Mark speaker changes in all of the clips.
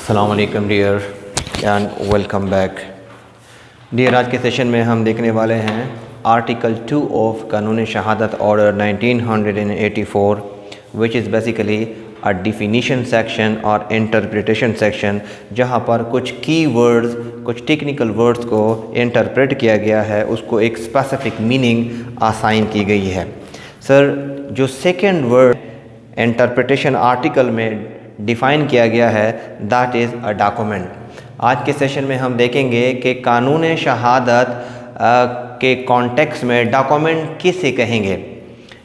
Speaker 1: अस्सलाम वालेकुम dear and welcome back dear. आज के सेशन में हम देखने वाले हैं आर्टिकल 2 ऑफ कानून शहादत order 1984 which is basically a definition section और इंटरप्रिटेशन सेक्शन, जहां पर कुछ की वर्ड्स, कुछ टेक्निकल वर्ड्स को इंटरप्रेट किया गया है, उसको एक स्पेसिफिक मीनिंग असाइन की गई है। सर, जो सेकेंड वर्ड इंटरप्रिटेशन आर्टिकल में डिफ़ाइन किया गया है दैट इज़ अ डॉक्यूमेंट। आज के सेशन में हम देखेंगे कि कानून शहादत के कॉन्टेक्स्ट में डॉक्यूमेंट किसे कहेंगे।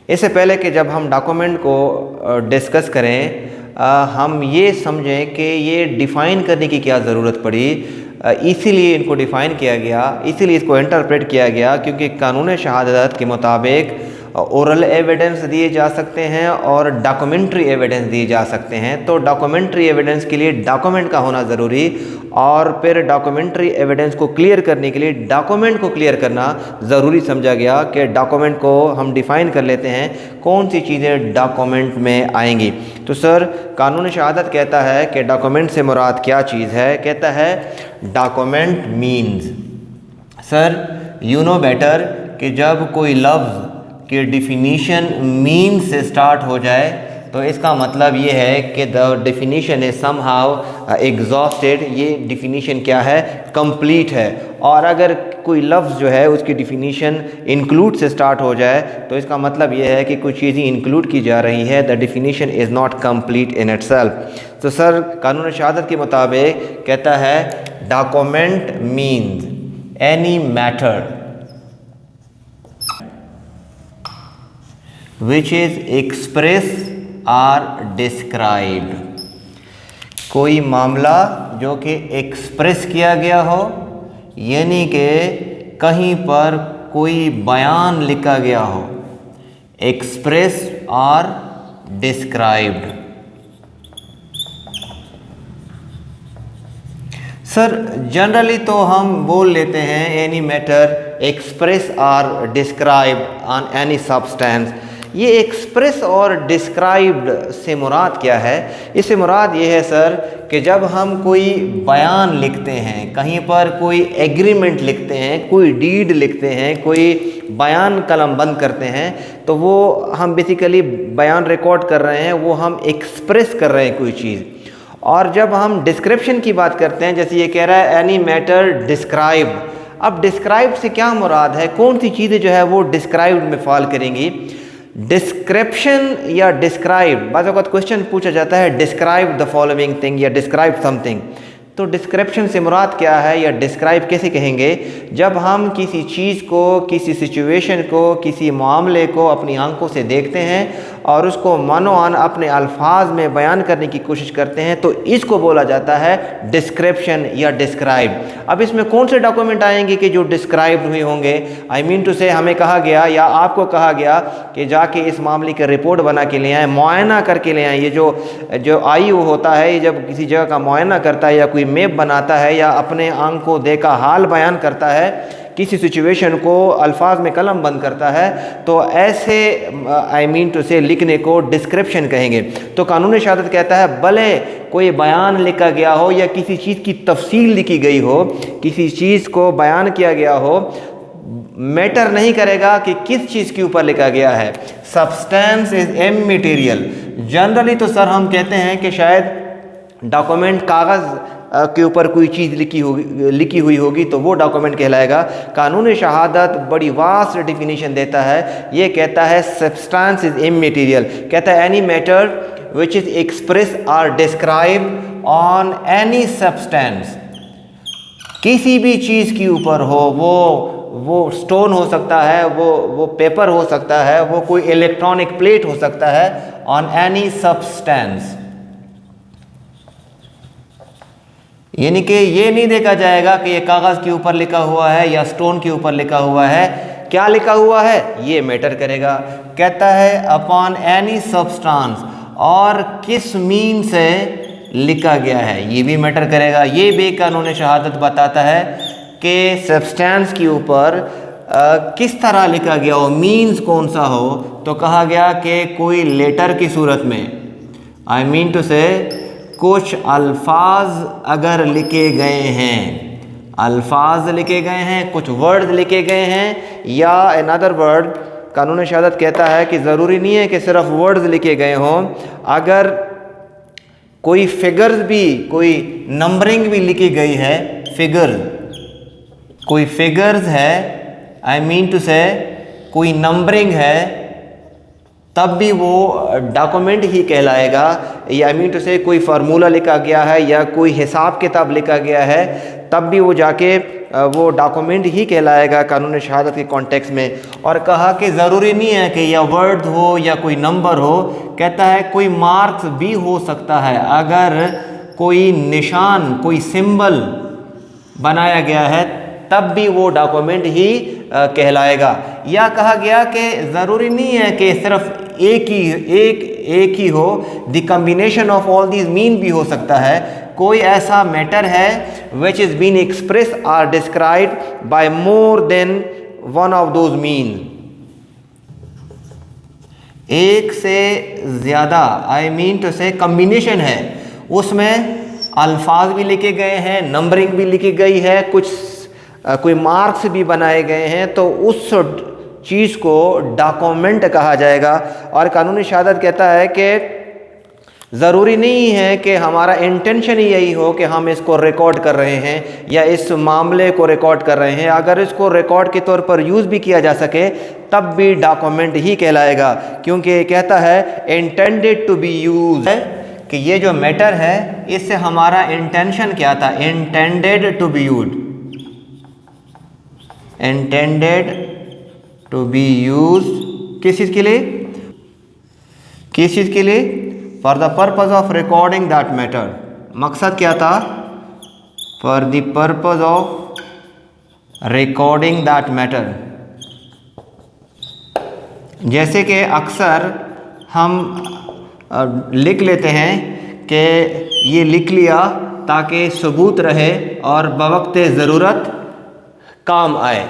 Speaker 1: इससे पहले कि जब हम डॉक्यूमेंट को डिस्कस करें, हम ये समझें कि ये डिफ़ाइन करने की क्या ज़रूरत पड़ी। इसीलिए इनको डिफ़ाइन किया गया, इसीलिए इसको इंटरप्रेट किया गया क्योंकि कानून शहादत के मुताबिक ओरल एविडेंस दिए जा सकते हैं और डॉक्यूमेंट्री एविडेंस दिए जा सकते हैं। तो डॉक्यूमेंट्री एविडेंस के लिए डॉक्यूमेंट का होना ज़रूरी, और फिर डॉक्यूमेंट्री एविडेंस को क्लियर करने के लिए डॉक्यूमेंट को क्लियर करना ज़रूरी समझा गया कि डॉक्यूमेंट को हम डिफ़ाइन कर लेते हैं कौन सी चीज़ें डॉक्यूमेंट में आएंगी। तो सर, कानून शहादत कहता है कि डॉक्यूमेंट से मुराद क्या चीज़ है। कहता है document means, sir you know better कि जब कोई लफ्ज़ कि डिफिनीशन मीन से स्टार्ट हो जाए तो इसका मतलब ये है कि the definition is somehow exhausted. ये डिफिनीशन क्या है? कंप्लीट है। और अगर कोई लफ्ज़ जो है उसकी डिफिनीशन इंक्लूड से स्टार्ट हो जाए तो इसका मतलब ये है कि कुछ चीज़ें इंक्लूड की जा रही है। The definition is not complete in itself. तो सर, कानून शहादत के मुताबिक कहता है document means any matter which is express or described। कोई मामला जो कि एक्सप्रेस किया गया हो, यानी कि कहीं पर कोई बयान लिखा गया हो, एक्सप्रेस और डिस्क्राइब्ड। सर, जनरली तो हम बोल लेते हैं एनी मैटर एक्सप्रेस और डिस्क्राइब्ड ऑन एनी सब्सटेंस। ये एक्सप्रेस और डिस्क्राइब्ड से मुराद क्या है? इससे मुराद ये है सर कि जब हम कोई बयान लिखते हैं, कहीं पर कोई एग्रीमेंट लिखते हैं, कोई डीड लिखते हैं, कोई बयान कलम बंद करते हैं, तो वो हम बेसिकली बयान रिकॉर्ड कर रहे हैं, वो हम एक्सप्रेस कर रहे हैं कोई चीज़। और जब हम डिस्क्रिप्शन की बात करते हैं, जैसे ये कह रहा है एनी मैटर डिस्क्राइब। अब डिस्क्राइब से क्या मुराद है? कौन सी चीज़ें जो है वो डिस्क्राइब में फॉल करेंगी? डिस्क्रिप्शन या डिस्क्राइब, बाज़ वक़्त क्वेश्चन पूछा जाता है डिस्क्राइब द फॉलोइंग थिंग या डिस्क्राइब समथिंग। तो डिस्क्रिप्शन से मुराद क्या है या डिस्क्राइब कैसे कहेंगे? जब हम किसी चीज़ को, किसी सिचुएशन को, किसी मामले को अपनी आंखों से देखते हैं और उसको मानो-आन अपने अल्फाज में बयान करने की कोशिश करते हैं, तो इसको बोला जाता है डिस्क्रिप्शन या डिस्क्राइब। अब इसमें कौन से डॉक्यूमेंट आएंगे कि जो डिस्क्राइब हुए होंगे? आई मीन टू से हमें कहा गया या आपको कहा गया कि जाके इस मामले की रिपोर्ट बना के ले आएँ, मुआयना करके ले आएँ। ये जो आईओ होता है, ये जब किसी जगह का मुआयना करता है या कोई मैप बनाता है या अपने आंखों देखा हाल बयान करता है, किसी सिचुएशन को अल्फाज में कलम बंद करता है, तो ऐसे आई मीन टू से लिखने को डिस्क्रिप्शन कहेंगे। तो कानून शहादत कहता है भले कोई बयान लिखा गया हो या किसी चीज़ की तफसील लिखी गई हो, किसी चीज़ को बयान किया गया हो, मैटर नहीं करेगा कि किस चीज़ के ऊपर लिखा गया है। Substance is इमैटेरियल। जनरली तो सर हम कहते हैं कि शायद डॉक्यूमेंट कागज़ के ऊपर कोई चीज़ लिखी हुई होगी तो वो डॉक्यूमेंट कहलाएगा। कानून शहादत बड़ी वास्ट डिफिनीशन देता है। ये कहता है सब्सटेंस इज इमैटेरियल। कहता है any matter which is express और डिस्क्राइब ऑन एनी सब्सटेंस। किसी भी चीज़ के ऊपर हो, वो स्टोन हो सकता है, वो पेपर हो सकता है, वो कोई इलेक्ट्रॉनिक प्लेट हो सकता है, ऑन एनी सब्सटेंस। यानी कि ये नहीं देखा जाएगा कि ये कागज़ के ऊपर लिखा हुआ है या स्टोन के ऊपर लिखा हुआ है, क्या लिखा हुआ है ये मैटर करेगा। कहता है अपॉन एनी सब्सटेंस, और किस मीन से लिखा गया है ये भी मैटर करेगा। ये भी कानून शहादत बताता है कि सब्सटेंस के ऊपर किस तरह लिखा गया हो, मीन्स कौन सा हो। तो कहा गया कि कोई लेटर की सूरत में, आई मीन टू से कुछ अल्फाज अगर लिखे गए हैं, अल्फाज लिखे गए हैं, कुछ वर्ड लिखे गए हैं, या अनदर वर्ड कानून शहादत कहता है कि ज़रूरी नहीं है कि सिर्फ वर्ड्स लिखे गए हों, अगर कोई फिगर्स भी, कोई नंबरिंग भी लिखी गई है, फिगर, कोई फिगर्स है, आई मीन टू से कोई नंबरिंग है, तब भी वो डॉक्यूमेंट ही कहलाएगा। या आई मीन टू से कोई फार्मूला लिखा गया है या कोई हिसाब किताब लिखा गया है, तब भी वो जाके वो डॉक्यूमेंट ही कहलाएगा कानून शहादत के कॉन्टेक्स्ट में। और कहा कि ज़रूरी नहीं है कि यह वर्ड हो या कोई नंबर हो, कहता है कोई मार्क्स भी हो सकता है, अगर कोई निशान, कोई सिंबल बनाया गया है तब भी वो डॉक्यूमेंट ही कहलाएगा। या कहा गया कि ज़रूरी नहीं है कि सिर्फ एक ही हो, the combination of all these mean भी हो सकता है। कोई ऐसा मैटर है which is been express or described by more than one of those mean, एक से ज़्यादा, आई मीन टू से कम्बिनेशन है, उसमें अल्फाज भी लिखे गए हैं, नंबरिंग भी लिखी गई है, कुछ कोई मार्क्स भी बनाए गए हैं, तो उस चीज़ को डॉक्यूमेंट कहा जाएगा। और कानूनी शहादत कहता है कि ज़रूरी नहीं है कि हमारा इंटेंशन ही यही हो कि हम इसको रिकॉर्ड कर रहे हैं या इस मामले को रिकॉर्ड कर रहे हैं, अगर इसको रिकॉर्ड के तौर पर यूज़ भी किया जा सके तब भी डॉक्यूमेंट ही कहलाएगा, क्योंकि कहता है इंटेंडेड टू बी यूज, कि ये जो मैटर है इससे हमारा इंटेंशन क्या था, intended to be use, intended to be use किस चीज़ के लिए, किस चीज़ के लिए, for the purpose of recording that matter. मकसद क्या था, for the purpose of recording that matter. जैसे कि अक्सर हम लिख लेते हैं कि ये लिख लिया ताकि सबूत रहे और बवक्त ज़रूरत काम आए,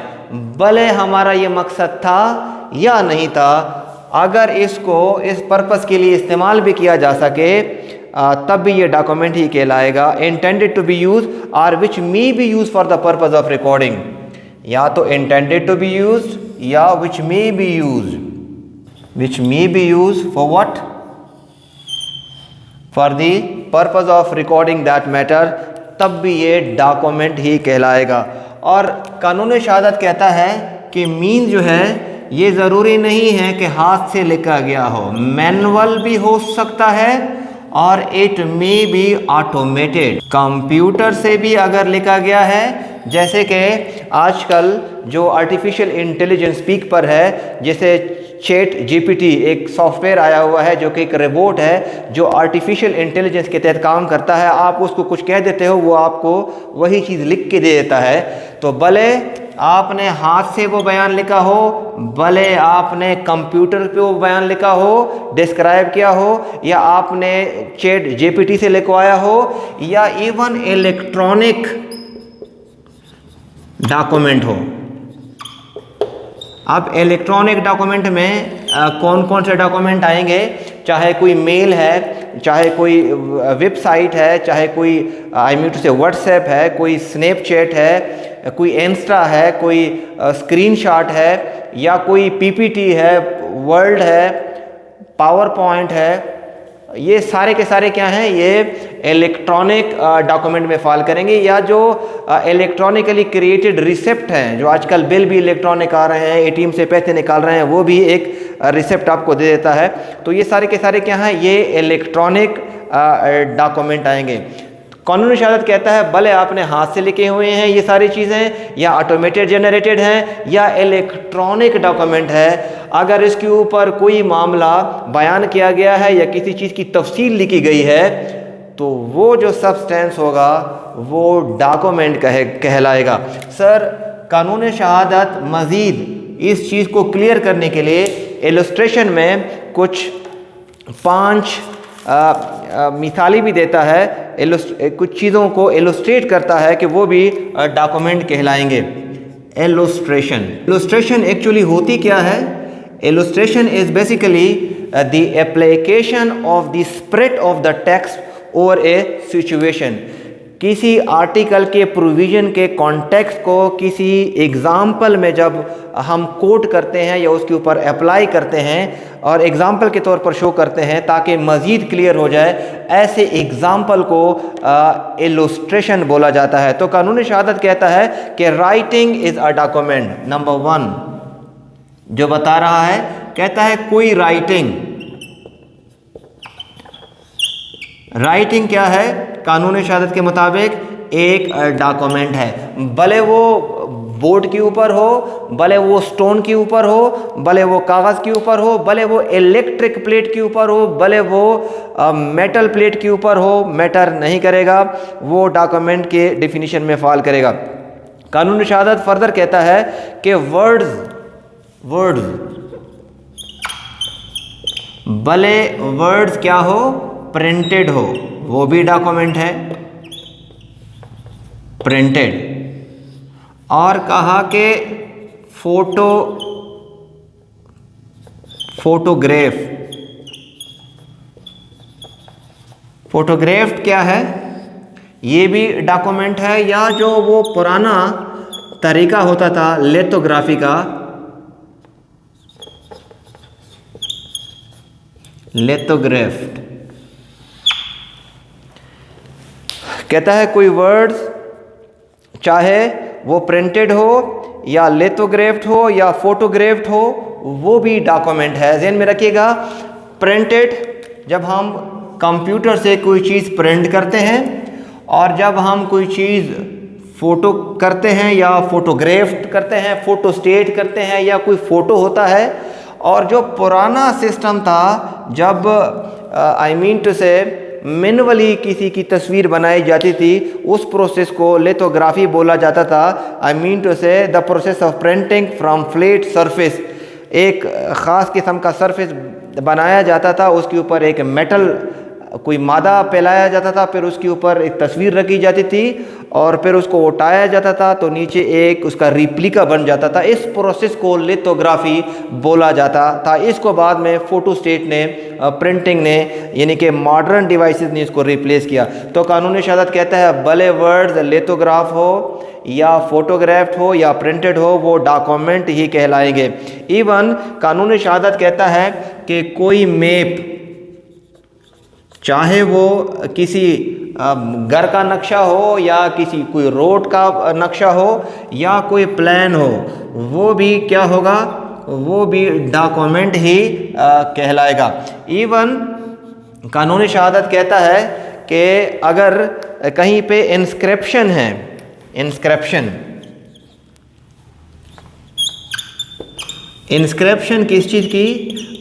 Speaker 1: भले हमारा ये मकसद था या नहीं था, अगर इसको इस पर्पस के लिए इस्तेमाल भी किया जा सके तब भी ये डॉक्यूमेंट ही कहलाएगा। इंटेंडेड टू बी यूज और which may be use for the purpose of recording, या तो इंटेंडेड टू बी यूज या which may be use, which may be use for what, for the purpose of recording that matter, तब भी ये document ही कहलाएगा। और कानून शहादत कहता है कि मीन जो है ये ज़रूरी नहीं है कि हाथ से लिखा गया हो, मैनुअल भी हो सकता है और it may be automated, computer से भी अगर लिखा गया है, जैसे कि आजकल जो आर्टिफिशियल इंटेलिजेंस पीक पर है, जैसे चैट जीपीटी एक सॉफ्टवेयर आया हुआ है जो कि एक रोबोट है जो आर्टिफिशियल इंटेलिजेंस के तहत काम करता है। आप उसको कुछ कह देते हो, वो आपको वही चीज़ लिख के दे देता है। तो भले आपने हाथ से वो बयान लिखा हो, भले आपने कंप्यूटर पे वो बयान लिखा हो, डिस्क्राइब किया हो, या आपने चैट जीपीटी से लिखवाया हो, या इवन इलेक्ट्रॉनिक डॉक्यूमेंट हो। अब इलेक्ट्रॉनिक डॉक्यूमेंट में कौन कौन से डॉक्यूमेंट आएंगे, चाहे कोई मेल है, चाहे कोई वेबसाइट है, चाहे कोई आई मीन टू से व्हाट्सएप है, कोई स्नैपचैट है, कोई इंस्टा है, कोई स्क्रीनशॉट है, या कोई पीपीटी है, वर्ड है, पावर पॉइंट है, ये सारे के सारे क्या हैं, ये इलेक्ट्रॉनिक डॉक्यूमेंट में फॉल करेंगे। या जो इलेक्ट्रॉनिकली क्रिएटेड रिसिप्ट हैं, जो आजकल बिल भी इलेक्ट्रॉनिक आ रहे हैं, एटीएम से पैसे निकाल रहे हैं, वो भी एक रिसिप्ट आपको दे देता है। तो ये सारे के सारे क्या हैं, ये इलेक्ट्रॉनिक डॉक्यूमेंट आएंगे। कानूनी शहादत कहता है भले आपने हाथ से लिखे हुए हैं ये सारी चीज़ें, या ऑटोमेटेड जनरेटेड हैं, या इलेक्ट्रॉनिक डॉक्यूमेंट है, अगर इसके ऊपर कोई मामला बयान किया गया है या किसी चीज़ की तफसील लिखी गई है, तो वो जो सब्सटेंस होगा वो डॉक्यूमेंट कहलाएगा। सर, कानून शहादत मज़ीद इस चीज़ को क्लियर करने के लिए इलस्ट्रेशन में कुछ 5 मिसाली भी देता है, कुछ चीज़ों को इलस्ट्रेट करता है कि वो भी डॉक्यूमेंट कहलाएंगे। इलस्ट्रेशन एक्चुअली होती क्या है? Illustration is basically the application of the spread of the text और ए सिचुएशन। किसी आर्टिकल के प्रोविज़न के कॉन्टेक्स्ट को किसी एग्ज़ाम्पल में जब हम कोट करते हैं या उसके ऊपर अप्लाई करते हैं और एग्ज़ाम्पल के तौर पर शो करते हैं ताकि मज़ीद क्लियर हो जाए, ऐसे एग्ज़ाम्पल को इलस्ट्रेशन बोला जाता है। तो कानून शहादत कहता है कि writing is a document. Number 1 जो बता रहा है, कहता है कोई राइटिंग क्या है? कानून शहादत के मुताबिक एक डॉक्यूमेंट है, भले वो बोर्ड के ऊपर हो, भले वो स्टोन के ऊपर हो, भले वो कागज़ के ऊपर हो, भले वो इलेक्ट्रिक प्लेट के ऊपर हो, भले वो मेटल प्लेट के ऊपर हो, मैटर नहीं करेगा, वो डॉक्यूमेंट के डिफिनीशन में फॉल करेगा। कानून शहादत फर्दर कहता है कि वर्ड्स भले वर्ड्स क्या हो, प्रिंटेड हो, वो भी डॉक्यूमेंट है, प्रिंटेड। और कहा कि फोटोग्राफ क्या है? ये भी डॉक्यूमेंट है, या जो वो पुराना तरीका होता था लिथोग्राफी का, लिथोग्राफ। कहता है कोई वर्ड्स चाहे वो प्रिंटेड हो या लिथोग्राफ्ड हो या फोटोग्राफ्ड हो, वो भी डॉक्यूमेंट है। ध्यान में रखिएगा, प्रिंटेड जब हम कंप्यूटर से कोई चीज़ प्रिंट करते हैं, और जब हम कोई चीज़ फ़ोटो करते हैं या फोटोग्राफ्ड करते हैं, फ़ोटो स्टेट करते हैं, या कोई फ़ोटो होता है। और जो पुराना सिस्टम था, जब आई मीन टू से मैनुअली किसी की तस्वीर बनाई जाती थी, उस प्रोसेस को लिथोग्राफी बोला जाता था। आई मीन टू से the process of printing from flat surface. एक ख़ास किस्म का सरफेस बनाया जाता था, उसके ऊपर एक मेटल कोई मादा फैलाया जाता था, फिर उसके ऊपर एक तस्वीर रखी जाती थी और फिर उसको उठाया जाता था तो नीचे एक उसका रिप्लिका बन जाता था। इस प्रोसेस को लिथोग्राफी बोला जाता था। इसको बाद में फोटोस्टेट ने, प्रिंटिंग ने, यानी कि मॉडर्न डिवाइसेस ने इसको रिप्लेस किया। तो कानून शहादत कहता है भले वर्ड्स लिथोग्राफ हो या फोटोग्राफ्ड हो या प्रिंटेड हो, वो डॉक्यूमेंट ही कहलाएंगे। इवन कानून शहादत कहता है कि कोई मैप, चाहे वो किसी घर का नक्शा हो या किसी कोई रोड का नक्शा हो या कोई प्लान हो, वो भी क्या होगा? वो भी डॉक्यूमेंट ही कहलाएगा। इवन कानूनी शहादत कहता है कि अगर कहीं पे इंस्क्रिप्शन है, इंस्क्रिप्शन किस चीज़ की?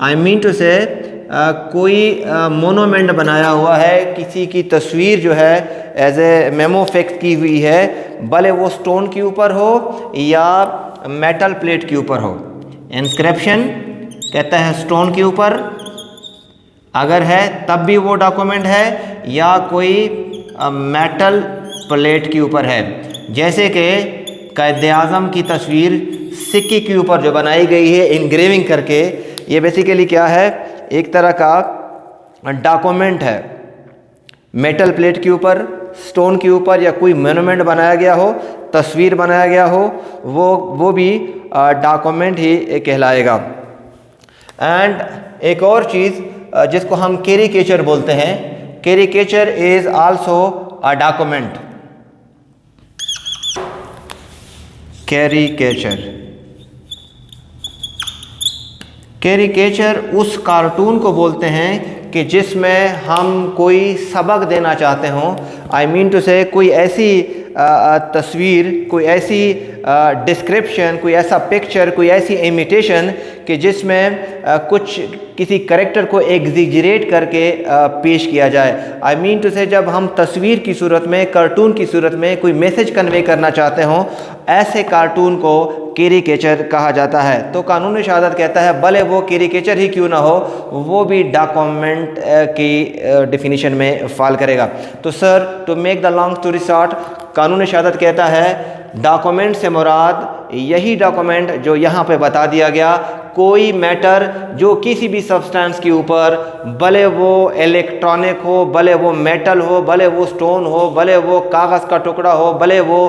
Speaker 1: आई मीन टू से कोई मोनूमेंट बनाया हुआ है, किसी की तस्वीर जो है एज ए मेमो फिक्स की हुई है, भले वो स्टोन के ऊपर हो या मेटल प्लेट के ऊपर हो। इंस्क्रिप्शन कहता है स्टोन के ऊपर अगर है तब भी वो डॉक्यूमेंट है, या कोई मेटल प्लेट के ऊपर है। जैसे कि कायद-ए-आज़म की तस्वीर सिक्के के ऊपर जो बनाई गई है इनग्रेविंग करके, ये बेसिकली क्या है? एक तरह का डॉक्यूमेंट है। मेटल प्लेट के ऊपर, स्टोन के ऊपर या कोई मोनूमेंट बनाया गया हो, तस्वीर बनाया गया हो, वो भी डॉक्यूमेंट ही कहलाएगा। एंड एक और चीज़ जिसको हम कैरिकेचर बोलते हैं, caricature is also a document. Caricature उस कार्टून को बोलते हैं कि जिसमें हम कोई सबक देना चाहते हों। आई मीन टू से कोई ऐसी तस्वीर, कोई ऐसी डिस्क्रिप्शन, कोई ऐसा पिक्चर, कोई ऐसी इमिटेशन कि जिसमें कुछ किसी करेक्टर को एग्जिजरेट करके पेश किया जाए। आई मीन टू से जब हम तस्वीर की सूरत में, कार्टून की सूरत में कोई मैसेज कन्वे करना चाहते हों, ऐसे कार्टून को कैरिकेचर कहा जाता है। तो कानून शहादत कहता है भले वो कैरिकेचर ही क्यों ना हो, वो भी डॉक्यूमेंट की डिफिनीशन में फॉल करेगा। तो sir, to make the long story short, कानून शहादत कहता है डॉक्यूमेंट से मुराद यही डॉक्यूमेंट जो यहाँ पे बता दिया गया। कोई मैटर जो किसी भी सब्सटेंस के ऊपर, भले वो इलेक्ट्रॉनिक हो, भले वो मेटल हो, भले वो स्टोन हो, भले वो कागज़ का टुकड़ा हो, भले वो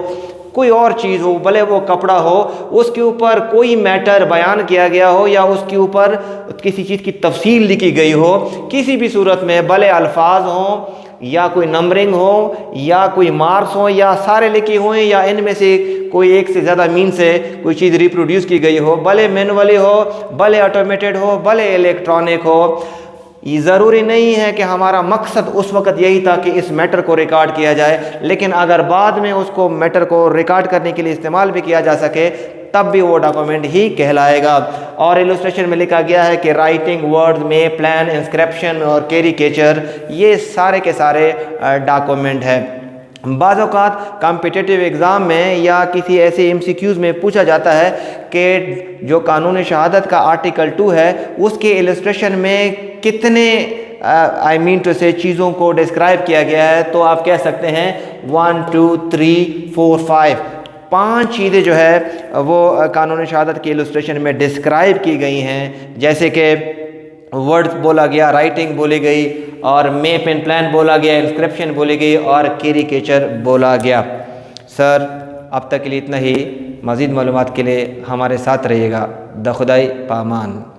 Speaker 1: कोई और चीज़ हो, भले वो कपड़ा हो, उसके ऊपर कोई मैटर बयान किया गया हो या उसके ऊपर किसी चीज़ की तफसील लिखी गई हो, किसी भी सूरत में, भले अल्फाज हों या कोई नंबरिंग हो या कोई मार्क्स हो या सारे लिखे हुए या इनमें से कोई एक से ज़्यादा मीन से कोई चीज़ रिप्रोड्यूस की गई हो, भले मैनुअली हो, भले ऑटोमेटेड हो, भले इलेक्ट्रॉनिक हो, ये ज़रूरी नहीं है कि हमारा मकसद उस वक़्त यही था कि इस मैटर को रिकॉर्ड किया जाए, लेकिन अगर बाद में उसको मैटर को रिकॉर्ड करने के लिए इस्तेमाल भी किया जा सके तब भी वो डॉक्यूमेंट ही कहलाएगा। और इलस्ट्रेशन में लिखा गया है कि राइटिंग, वर्ड में प्लान, इंस्क्रिप्शन और कैरिकेचर, ये सारे के सारे डॉक्यूमेंट है। बाज़ औक़ात कॉम्पिटिटिव एग्ज़ाम में या किसी ऐसे MCQs में पूछा जाता है कि जो कानून शहादत का आर्टिकल 2 है उसके इलस्ट्रेशन में कितने आई मीन टू से चीज़ों को डिस्क्राइब किया गया है, तो आप कह सकते हैं 1 2 3 4 5 5 चीज़ें जो है वो कानून शहादत के इलस्ट्रेशन में डिस्क्राइब की गई हैं। जैसे कि वर्ड्स बोला गया, राइटिंग बोली गई, और मैप एंड प्लान बोला गया, इंस्क्रिप्शन बोली गई और कैरिकेचर बोला गया। सर अब तक के लिए इतना ही। मज़ीद मालूमात के लिए हमारे साथ रहिएगा। द खुदाई पामान।